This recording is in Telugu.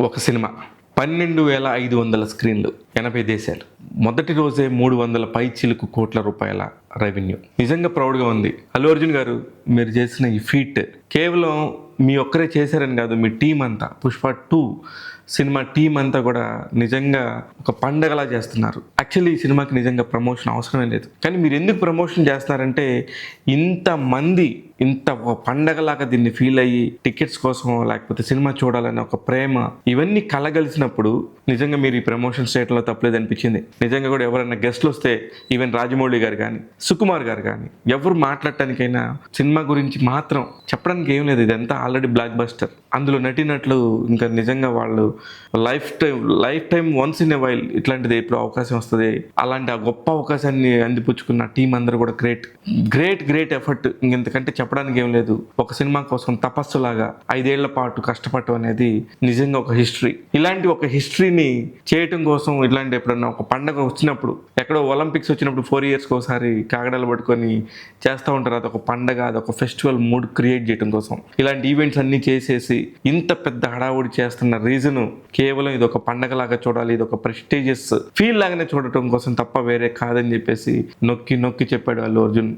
ఒక సినిమా 12,500 స్క్రీన్లు 80 దేశాలు. మొదటి రోజే 300 పైచిలుకు కోట్ల రూపాయల రెవెన్యూ. నిజంగా ప్రౌడ్గా ఉంది. అల్లు అర్జున్ గారు మీరు చేసిన ఈ ఫీట్ కేవలం మీ ఒక్కరే చేశారని కాదు, మీ టీం అంతా, పుష్ప 2 సినిమా టీం అంతా కూడా నిజంగా ఒక పండగలా చేస్తున్నారు. యాక్చువల్లీ ఈ సినిమాకి నిజంగా ప్రమోషన్ అవసరమే లేదు, కానీ మీరు ఎందుకు ప్రమోషన్ చేస్తున్నారంటే ఇంతమంది ఇంత ఒక పండగలాగా దీన్ని ఫీల్ అయ్యి టికెట్స్ కోసం లేకపోతే సినిమా చూడాలనే ఒక ప్రేమ ఇవన్నీ కలగలిసినప్పుడు నిజంగా మీరు ఈ ప్రమోషన్ స్టేట్లో తప్పలేదు అనిపించింది. నిజంగా కూడా ఎవరైనా గెస్ట్లు వస్తే ఈవెన్ రాజమౌళి గారు కానీ సుకుమార్ గారు కానీ ఎవరు మాట్లాడటానికైనా సినిమా గురించి మాత్రం చెప్పడానికి ఏం లేదు. ఇదంతా ఆల్రెడీ బ్లాక్ బస్టర్. అందులో నటినట్లు ఇంకా నిజంగా వాళ్ళు life time once in a while ఇట్లాంటిది ఎప్పుడు అవకాశం వస్తుంది. అలాంటి ఆ గొప్ప అవకాశాన్ని అందిపుచ్చుకున్న టీం అందరూ కూడా గ్రేట్ ఎఫర్ట్. ఇంకెంతకంటే చెప్పడానికి ఏం లేదు. ఒక సినిమా కోసం తపస్సులాగా 5 ఏళ్ల పాటు కష్టపడటం అనేది నిజంగా ఒక హిస్టరీ. ఇలాంటి ఒక హిస్టరీని చేయటం కోసం ఇట్లాంటి ఎప్పుడన్నా ఒక పండగ వచ్చినప్పుడు, ఎక్కడో ఒలింపిక్స్ వచ్చినప్పుడు 4 ఇయర్స్కి ఒకసారి కాగడాలు పట్టుకొని చేస్తూ ఉంటారు. అదొక పండగ, అదొక ఫెస్టివల్ మూడ్ క్రియేట్ చేయడం కోసం ఇలాంటి ఈవెంట్స్ అన్నీ చేసేసి ఇంత పెద్ద హడావుడి చేస్తున్న రీజను కేవలం ఇది ఒక పండగలాగా చూడాలి, ఇది ఒక ప్రెస్టీజియస్ ఫీల్ లాగానే చూడటం కోసం తప్ప వేరే కాదని చెప్పేసి నొక్కి చెప్పాడు అల్లు అర్జున్.